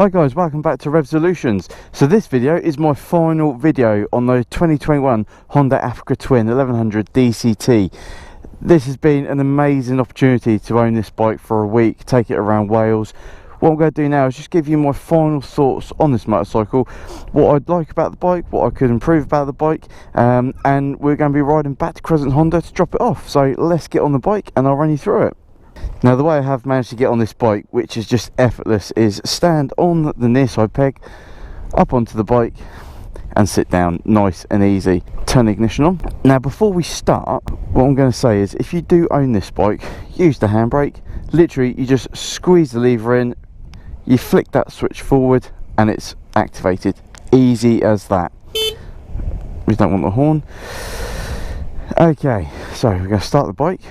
Hi guys, welcome back to Rev Solutions. So this video is my final video on the 2021 Honda Africa Twin 1100 DCT. This has been an amazing opportunity to own this bike for a week, take it around Wales. What I'm going to do now is just give you my final thoughts on this motorcycle, what I'd like about the bike, what I could improve about the bike, and we're going to be riding back to Crescent Honda to drop it off. So let's get on the bike and I'll run you through it. Now the way I have managed to get on this bike, which is just effortless, is stand on the near side peg, up onto the bike and sit down, nice and easy. Turn the ignition on. Now before we start, what I'm going to say is if you do own this bike, use the handbrake. Literally you just squeeze the lever in, you flick that switch forward and it's activated. Easy as that. We don't want the horn. Okay, so we're going to start the bike.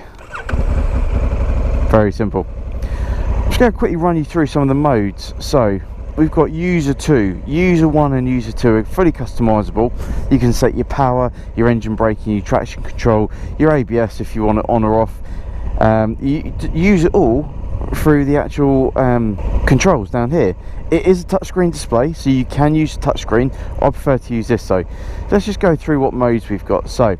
Very simple. I'm just going to quickly run you through some of the modes. So we've got user 2, user 1 and user 2 are fully customizable. You can set your power, your engine braking, your traction control, your ABS if you want it on or off. You use it all through the actual controls down here. It is a touchscreen display, so you can use the touchscreen. I prefer to use this though. Let's just go through what modes we've got. So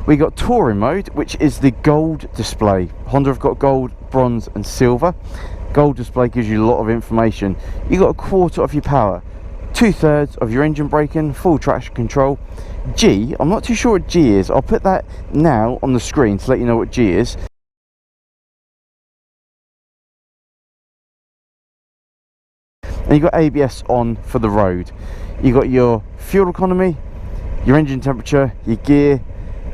we got touring mode, which is the gold display. Honda have got gold, bronze and silver. Gold display gives you a lot of information. You got a quarter of your power, 2/3 of your engine braking, full traction control. G, I'm not too sure what G is. I'll put that now on the screen to let you know what G is. And you got ABS on for the road. You got your fuel economy, your engine temperature, your gear,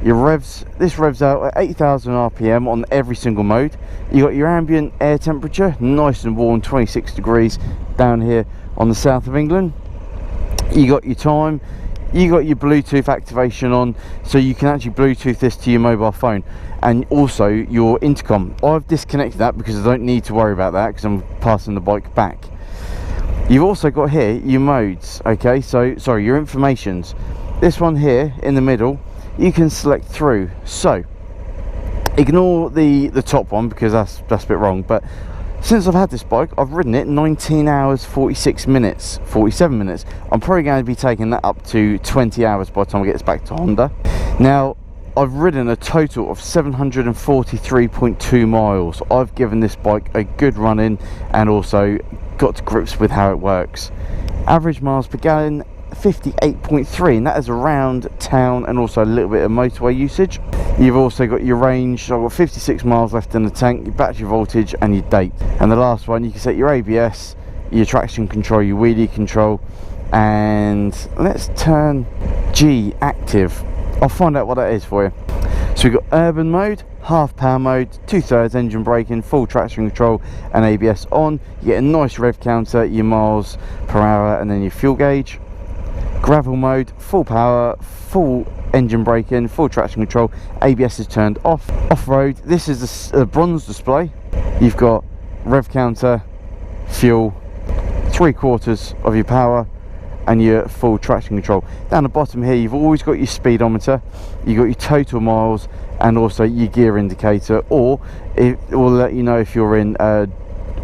your revs. This revs out at 8,000 RPM on every single mode. You got your ambient air temperature, nice and warm, 26 degrees down here on the south of England. You got your time, you got your Bluetooth activation on, so you can actually Bluetooth this to your mobile phone, and also your intercom. I've disconnected that because I don't need to worry about that because I'm passing the bike back. You've also got here your modes, okay, so sorry, your informations. This one here in the middle you can select through, so ignore the top one because that's a bit wrong, but since I've had this bike I've ridden it 19 hours 46 minutes 47 minutes. I'm probably going to be taking that up to 20 hours by the time it gets back to Honda. Now I've ridden a total of 743.2 miles. I've given this bike a good run in and also got to grips with how it works. Average miles per gallon 58.3, and that is around town and also a little bit of motorway usage. You've also got your range. So I've got 56 miles left in the tank, your battery voltage and your date. And the last one, you can set your ABS, your traction control, your wheelie control, and let's turn G active. I'll find out what that is for you. So we've got urban mode, half power mode, 2/3 engine braking, full traction control and ABS on. You get a nice rev counter, your miles per hour and then your fuel gauge. Gravel mode, full power, full engine braking, full traction control, ABS is turned off. Off-road, this is the bronze display. You've got rev counter, fuel, 3/4 of your power and your full traction control. Down the bottom here you've always got your speedometer, you've got your total miles and also your gear indicator, or it will let you know if you're in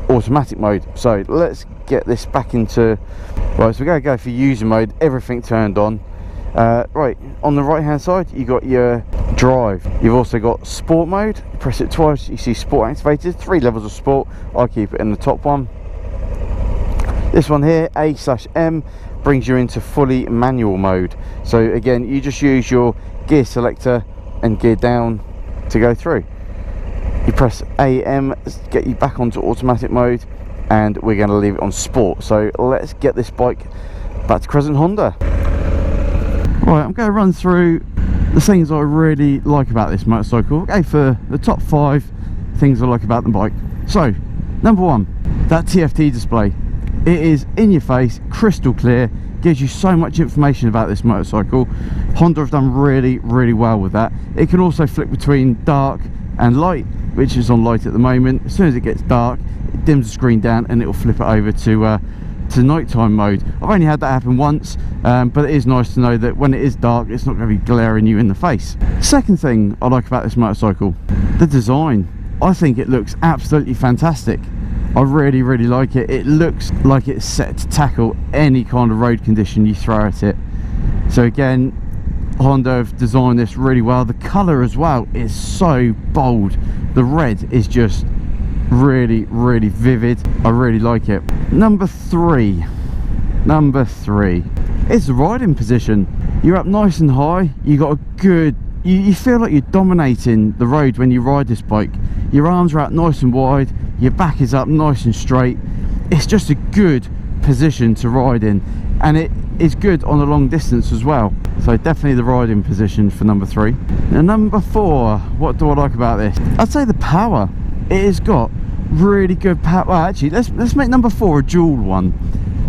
automatic mode. So let's get this back into right, so we're going to go for user mode, everything turned on. Right, on the right hand side you got your drive. You've also got sport mode. You press it twice, you see sport activated, 3 levels of sport. I keep it in the top one. This one here, A/M, brings you into fully manual mode. So again you just use your gear selector and gear down to go through. You press AM, get you back onto automatic mode, and we're going to leave it on sport. So let's get this bike back to Crescent Honda. Right, I'm going to run through the things I really like about this motorcycle. Okay, for the top 5 things I like about the bike. So number 1, that TFT display. It is in your face, crystal clear, gives you so much information about this motorcycle. Honda have done really well with that. It can also flick between dark and light, which is on light at the moment. As soon as it gets dark it dims the screen down and it will flip it over to nighttime mode. I've only had that happen once, but it is nice to know that when it is dark it's not going to be glaring you in the face. Second thing I like about this motorcycle, the design. I think it looks absolutely fantastic. I really like it. It looks like it's set to tackle any kind of road condition you throw at it. So again, Honda have designed this really well. The colour as well is so bold. The red is just really vivid. I really like it. Number three is the riding position. You're up nice and high. You got a good, you feel like you're dominating the road when you ride this bike. Your arms are out nice and wide, your back is up nice and straight. It's just a good position to ride in, and it is good on a long distance as well. So definitely the riding position for number 3. Now number 4, what do I like about this? I'd say the power. It has got really good power. Well, actually, let's make number 4 a dual one.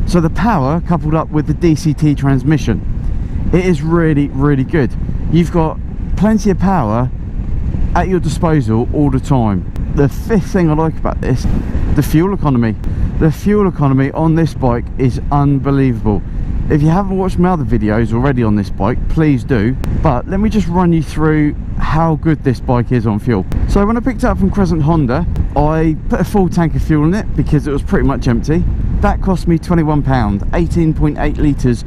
So the power coupled up with the DCT transmission, it is really good. You've got plenty of power at your disposal all the time. The 5th thing I like about this, the fuel economy. The fuel economy on this bike is unbelievable. If you haven't watched my other videos already on this bike, please do. But let me just run you through how good this bike is on fuel. So when I picked it up from Crescent Honda, I put a full tank of fuel in it because it was pretty much empty. That cost me £21, 18.8 litres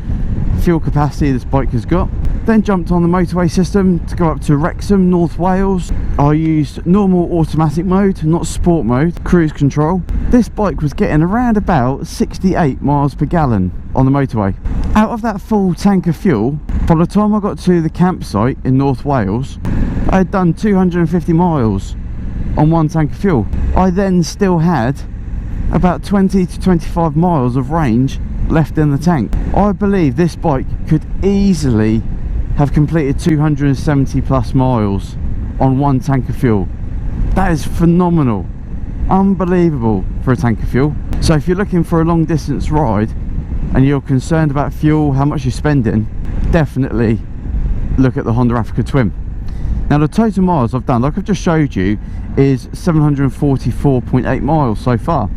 fuel capacity this bike has got. Then jumped on the motorway system to go up to Wrexham, North Wales. I used normal automatic mode, not sport mode, cruise control. This bike was getting around about 68 miles per gallon on the motorway. Out of that full tank of fuel, by the time I got to the campsite in North Wales, I had done 250 miles on one tank of fuel. I then still had about 20 to 25 miles of range left in the tank. I believe this bike could easily have completed 270 plus miles on one tank of fuel. That is phenomenal, unbelievable for a tank of fuel. So if you're looking for a long distance ride and you're concerned about fuel, how much you're spending, definitely look at the Honda Africa Twin. Now the total miles I've done, like I've just showed you, is 744.8 miles so far.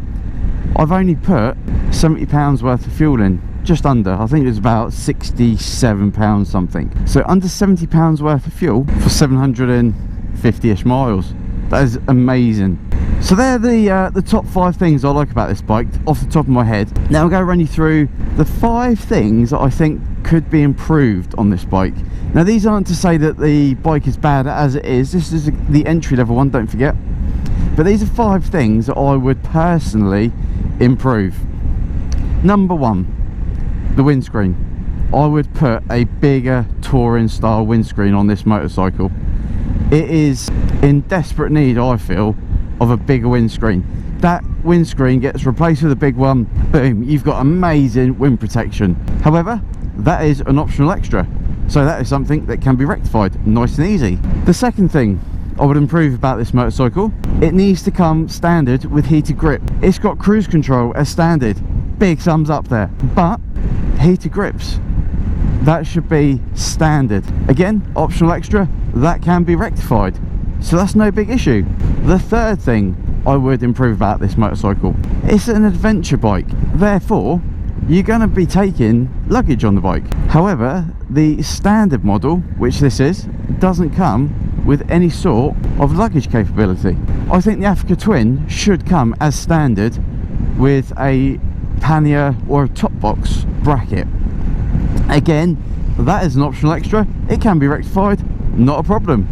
I've only put £70 worth of fuel in, just under. I think it was about £67 something. So under £70 worth of fuel for 750-ish miles. That is amazing. So they're the top 5 things I like about this bike off the top of my head. Now I'm going to run you through the 5 things that I think could be improved on this bike. Now these aren't to say that the bike is bad as it is. This is the entry level one, don't forget. But these are 5 things that I would personally improve. Number 1, the windscreen. I would put a bigger touring style windscreen on this motorcycle. It is in desperate need, I feel, of a bigger windscreen. That windscreen gets replaced with a big one, boom, you've got amazing wind protection. However, that is an optional extra, so that is something that can be rectified nice and easy. The second thing I would improve about this motorcycle, it needs to come standard with heated grip. It's got cruise control as standard, big thumbs up there, but heated grips, that should be standard. Again, optional extra, that can be rectified, so that's no big issue. The third thing I would improve about this motorcycle, it's an adventure bike, therefore you're going to be taking luggage on the bike. However, the standard model, which this is, doesn't come with any sort of luggage capability. I think the Africa Twin should come as standard with a pannier or a top box bracket. Again, that is an optional extra, it can be rectified, not a problem.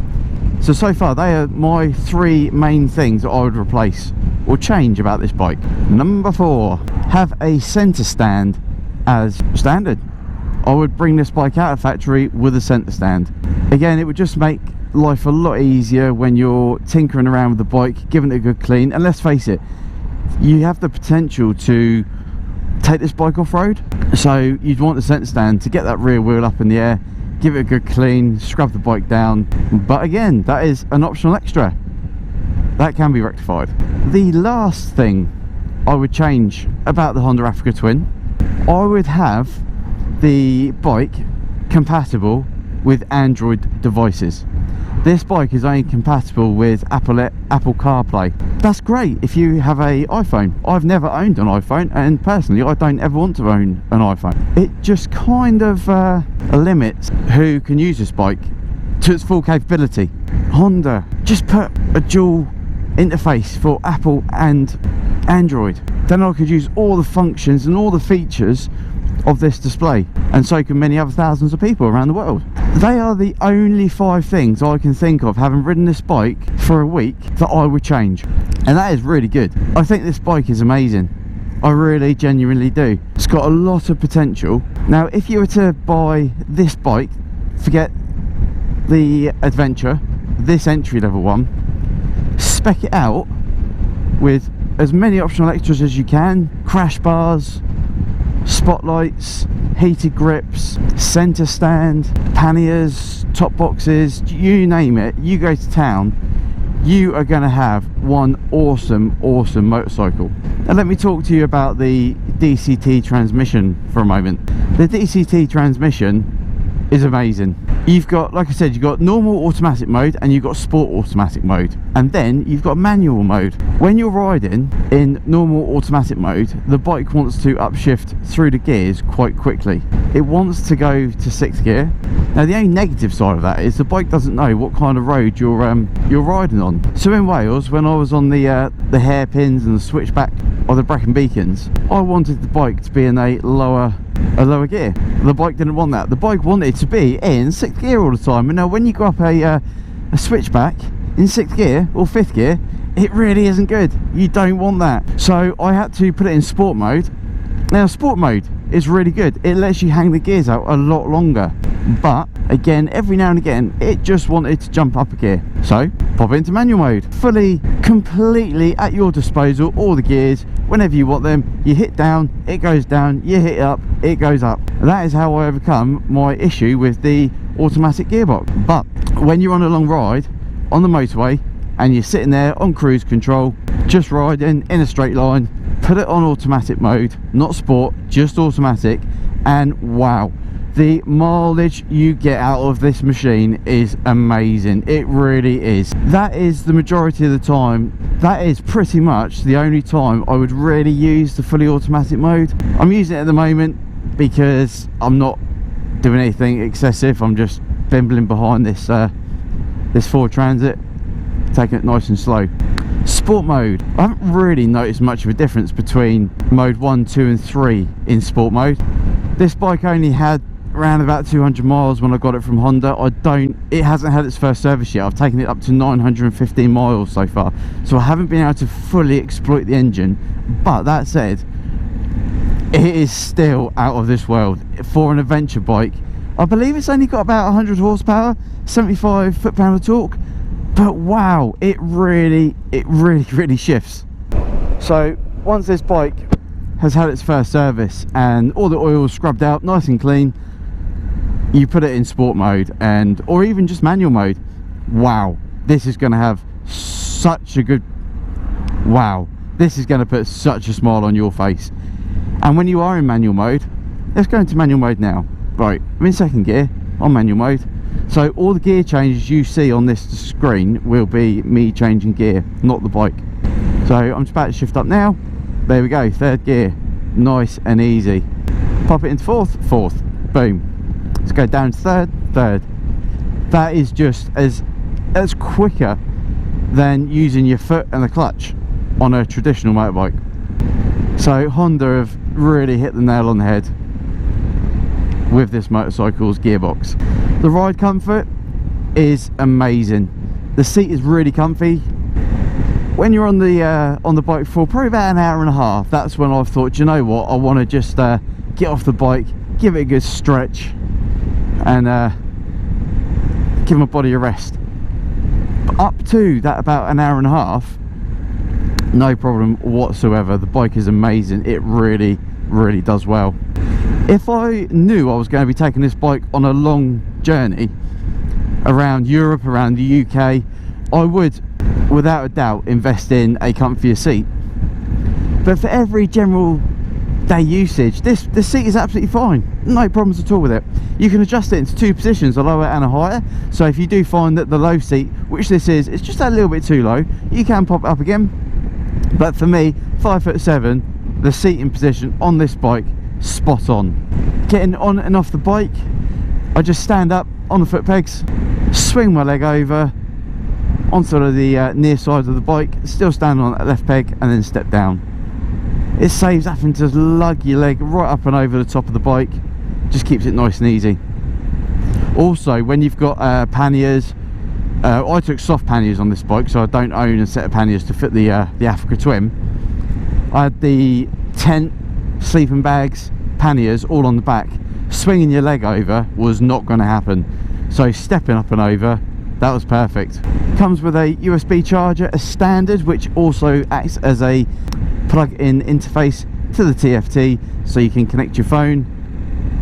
So far they are my 3 main things that I would replace or change about this bike. Number 4, have a centre stand as standard. I would bring this bike out of factory with a centre stand. Again, it would just make life a lot easier when you're tinkering around with the bike, giving it a good clean. And let's face it, you have the potential to take this bike off-road, so you'd want the centre stand to get that rear wheel up in the air, give it a good clean, scrub the bike down. But again, that is an optional extra, that can be rectified. The last thing I would change about the Honda Africa Twin, I would have the bike compatible with Android devices. This bike is only compatible with Apple CarPlay. That's great if you have an iPhone. I've never owned an iPhone, and personally I don't ever want to own an iPhone. It just kind of limits who can use this bike to its full capability. Honda, just put a dual interface for Apple and Android. Then I could use all the functions and all the features of this display, and so can many other thousands of people around the world. They are the only 5 things I can think of, having ridden this bike for a week, that I would change, and that is really good. I think this bike is amazing. I really genuinely do. It's got a lot of potential. Now, if you were to buy this bike, forget the Adventure, this entry level one, spec it out with as many optional extras as you can: crash bars, spotlights, heated grips, center stand, panniers, top boxes, you name it. You go to town, you are going to have one awesome motorcycle. Now let me talk to you about the DCT transmission for a moment. The DCT transmission is amazing. You've got, like I said, you've got normal automatic mode and you've got sport automatic mode, and then you've got manual mode. When you're riding in normal automatic mode, the bike wants to upshift through the gears quite quickly. It wants to go to 6th gear. Now the only negative side of that is the bike doesn't know what kind of road you're riding on. So in Wales, when I was on the hairpins and the switchback of the Brecon Beacons, I wanted the bike to be in a lower gear. The bike didn't want that. The bike wanted to be in 6th gear all the time. And now when you go up a switchback in 6th gear or 5th gear, it really isn't good. You don't want that. So I had to put it in sport mode. Now sport mode is really good. It lets you hang the gears out a lot longer, but again, every now and again it just wanted to jump up a gear, so pop it into manual mode. Fully, completely at your disposal, all the gears. Whenever you want them, you hit down, it goes down, you hit up, it goes up. That is how I overcome my issue with the automatic gearbox. But when you're on a long ride on the motorway and you're sitting there on cruise control, just riding in a straight line, put it on automatic mode, not sport, just automatic, and wow, the mileage you get out of this machine is amazing. It really is. That is the majority of the time. That is pretty much the only time I would really use the fully automatic mode. I'm using it at the moment because I'm not doing anything excessive. I'm just bimbling behind this this Ford Transit, taking it nice and slow. Sport mode, I haven't really noticed much of a difference between mode 1, 2 and 3 in sport mode. This bike only had around about 200 miles when I got it from Honda. It hasn't had its first service yet. I've taken it up to 915 miles so far, so I haven't been able to fully exploit the engine. But that said, it is still out of this world for an adventure bike. I believe it's only got about 100 horsepower, 75 foot-pound of torque, but wow, it really shifts. So once this bike has had its first service and all the oil is scrubbed out nice and clean, you put it in sport mode or even just manual mode. Wow, this is going to have such a good, wow, this is going to put such a smile on your face. And when you are in manual mode, let's go into manual mode now. Right, I'm in 2nd gear on manual mode. So all the gear changes you see on this screen will be me changing gear, not the bike. So I'm just about to shift up now. There we go, 3rd gear, nice and easy. Pop it into 4th, boom. Let's go down to 3rd. That is just as quicker than using your foot and the clutch on a traditional motorbike. So Honda have really hit the nail on the head with this motorcycle's gearbox. The ride comfort is amazing. The seat is really comfy. When you're on the bike for probably about an hour and a half, that's when I've thought, you know what, I want to just get off the bike, give it a good stretch, and give my body a rest. But up to that about an hour and a half, no problem whatsoever. The bike is amazing. It really does well. If I knew I was going to be taking this bike on a long journey around Europe, around the UK, I would without a doubt invest in a comfier seat. But for every general day usage, this seat is absolutely fine. No problems at all with it. You can adjust it into 2 positions, a lower and a higher. So if you do find that the low seat, which this is, it's just a little bit too low, you can pop it up again. But for me, 5'7", the seating position on this bike, spot on. Getting on and off the bike, I just stand up on the foot pegs, swing my leg over onto the near side of the bike, still stand on that left peg, and then step down. It saves having to lug your leg right up and over the top of the bike. Just keeps it nice and easy. Also, when you've got panniers, I took soft panniers on this bike, so I don't own a set of panniers to fit the Africa Twin. I had the tent, sleeping bags, panniers all on the back. Swinging your leg over was not going to happen, so stepping up and over, that was perfect. Comes with a USB charger as standard, which also acts as a plug-in interface to the TFT, so you can connect your phone.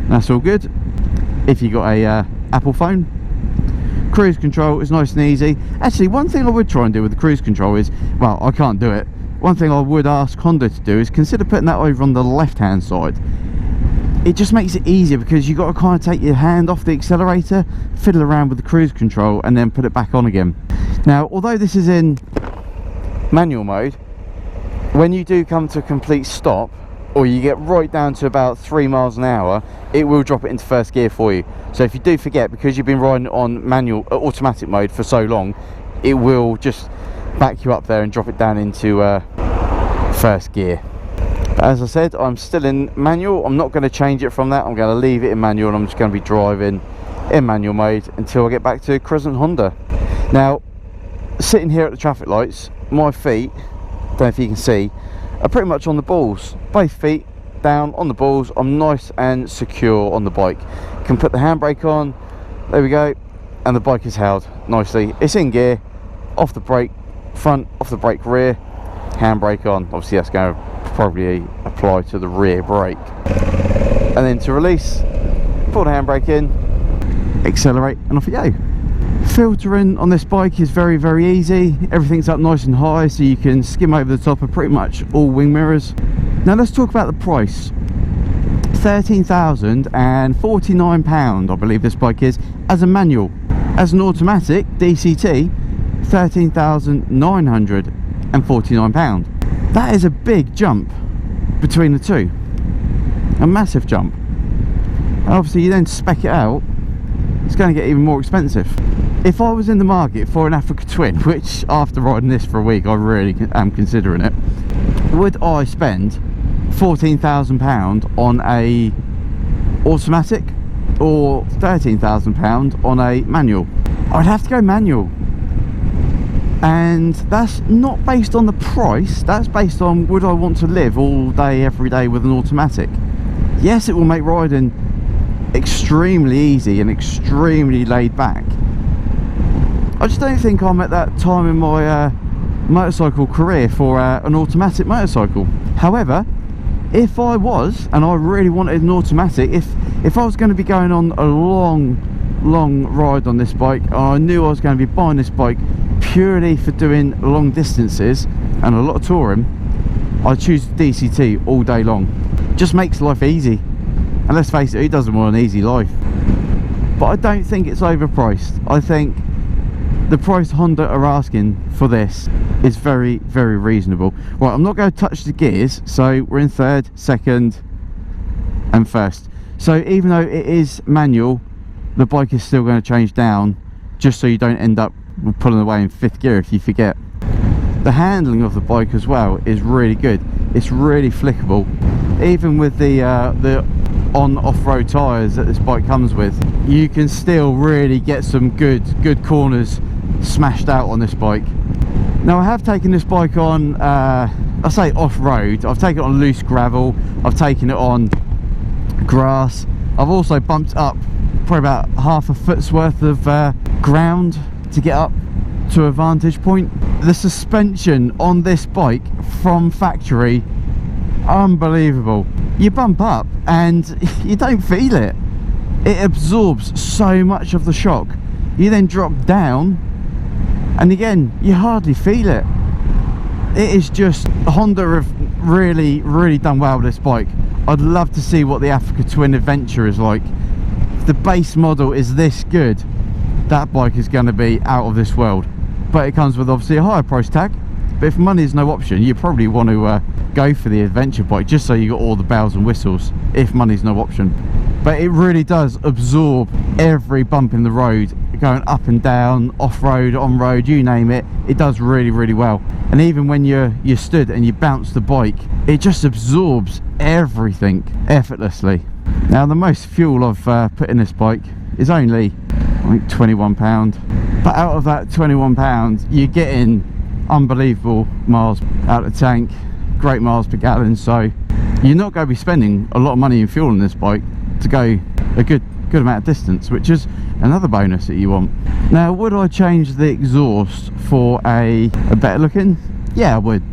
That's all good if you got a Apple phone. Cruise control is nice and easy. Actually, one thing I would try and do with the cruise control is, well, I can't do it. One thing I would ask Honda to do is consider putting that over on the left hand side. It just makes it easier because you've got to kind of take your hand off the accelerator, fiddle around with the cruise control, and then put it back on again. Now, although this is in manual mode, when you do come to a complete stop, or you get right down to about 3 miles an hour, it will drop it into first gear for you. So if you do forget, because you've been riding on manual automatic mode for so long, it will just back you up there and drop it down into first gear. But as I said, I'm still in manual. I'm not going to change it from that. I'm going to leave it in manual, and I'm just going to be driving in manual mode until I get back to Crescent Honda. Now, sitting here at the traffic lights, my feet, don't know if you can see, are pretty much on the balls. Both feet down on the balls. I'm nice and secure on the bike. Can put the handbrake on, there we go, and the bike is held nicely. It's in gear, off the brake front, off the brake rear, handbrake on. Obviously that's going to probably apply to the rear brake. And then to release, pull the handbrake in, accelerate, and off you go. Filtering on this bike is very, very easy. Everything's up nice and high, so you can skim over the top of pretty much all wing mirrors. Now let's talk about the price. £13,049 I believe this bike is as a manual. As an automatic DCT, £13,949. That is a big jump between the two, a massive jump. And obviously you then spec it out, it's going to get even more expensive. If I was in the market for an Africa Twin, which after riding this for a week I really am considering it, would I spend £14,000 on a automatic or £13,000 on a manual? I'd have to go manual. And that's not based on the price, that's based on would I want to live all day every day with an automatic. Yes, it will make riding extremely easy and extremely laid back. I just don't think I'm at that time in my motorcycle career for an automatic motorcycle. However, if I was, and I really wanted an automatic, if I was going to be going on a long ride on this bike, and I knew I was going to be buying this bike purely for doing long distances and a lot of touring, I'd choose the DCT all day long. Just makes life easy, and let's face it, who doesn't want an easy life? But I don't think it's overpriced. I think the price Honda are asking for this is very, very reasonable. Right, I'm not going to touch the gears, so we're in third, second and first. So even though it is manual, the bike is still going to change down, just so you don't end up pulling away in fifth gear if you forget. The handling of the bike as well is really good. It's really flickable. Even with the on off-road tyres that this bike comes with, you can still really get some good corners smashed out on this bike. Now I have taken this bike on, I say off-road, I've taken it on loose gravel, I've taken it on grass, I've also bumped up probably about half a foot's worth of ground to get up to a vantage point. The suspension on this bike from factory, unbelievable. You bump up and you don't feel it. It absorbs so much of the shock. You then drop down and again you hardly feel it. It is just, Honda have really done well with this bike. I'd love to see what the Africa Twin Adventure is like. If the base model is this good, that bike is going to be out of this world. But it comes with obviously a higher price tag. But if money is no option, you probably want to go for the adventure bike, just so you got all the bells and whistles, if money's no option. but it really does absorb every bump in the road, going up and down, off-road, on-road, you name it. It does really, really well. And even when you're stood and you bounce the bike, it just absorbs everything effortlessly. Now, the most fuel I've put in this bike is only, I think, £21, but out of that £21 you're getting unbelievable miles out of the tank, great miles per gallon. So you're not going to be spending a lot of money in fuel on this bike to go a good amount of distance, which is another bonus that you want. Now, would I change the exhaust for a better looking? Yeah, I would.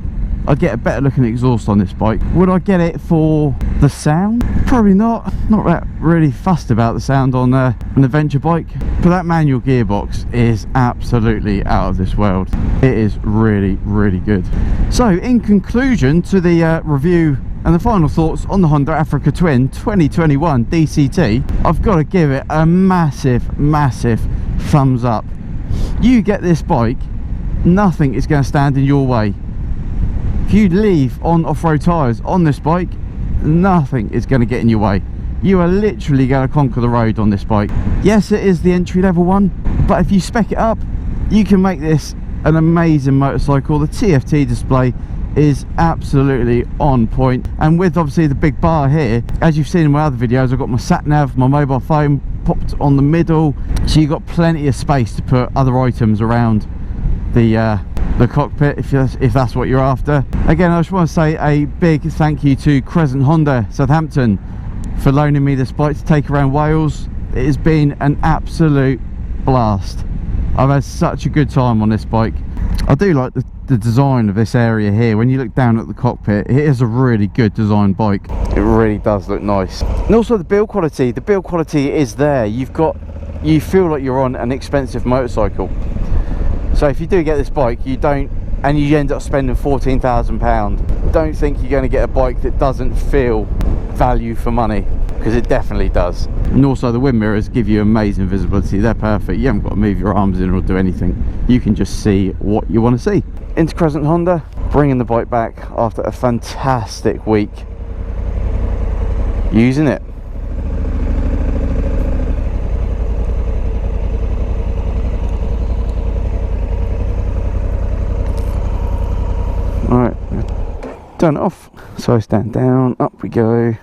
I'd get a better looking exhaust on this bike. Would I get it for the sound? Probably not. Not that really fussed about the sound on an adventure bike, but that manual gearbox is absolutely out of this world. It is really, really good. So in conclusion to the review and the final thoughts on the Honda Africa Twin 2021 DCT, I've got to give it a massive thumbs up. You get this bike, nothing is going to stand in your way. If you leave on off-road tyres on this bike, nothing is going to get in your way. You are literally going to conquer the road on this bike. Yes, it is the entry-level one, but if you spec it up, you can make this an amazing motorcycle. The TFT display is absolutely on point, and with obviously the big bar here, as you've seen in my other videos, I've got my sat nav, my mobile phone popped on the middle, so you've got plenty of space to put other items around the cockpit if that's what you're after. Again, I just want to say a big thank you to Crescent Honda Southampton for loaning me this bike to take around Wales. It has been an absolute blast. I've had such a good time on this bike. I do like the design of this area here. When you look down at the cockpit, it is a really good design bike. It really does look nice. And also the build quality is there. You feel like you're on an expensive motorcycle. So if you do get this bike, you end up spending £14,000, don't think you're going to get a bike that doesn't feel value for money, because it definitely does. And also the wind mirrors give you amazing visibility. They're perfect. You haven't got to move your arms in or do anything. You can just see what you want to see. Into Crescent Honda, bringing the bike back after a fantastic week using it. Alright, turn it off. So I stand down, up we go,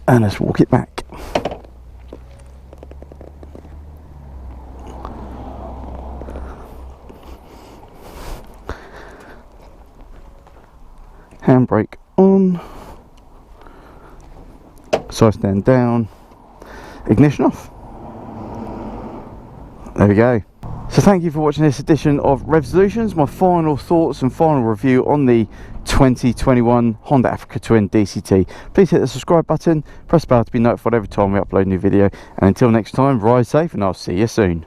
and let's walk it back. Handbrake on. So I stand down, ignition off. There we go. So thank you for watching this edition of Rev Solutions, my final thoughts and final review on the 2021 Honda Africa Twin DCT. Please hit the subscribe button, press the bell to be notified every time we upload a new video, and until next time, ride safe and I'll see you soon.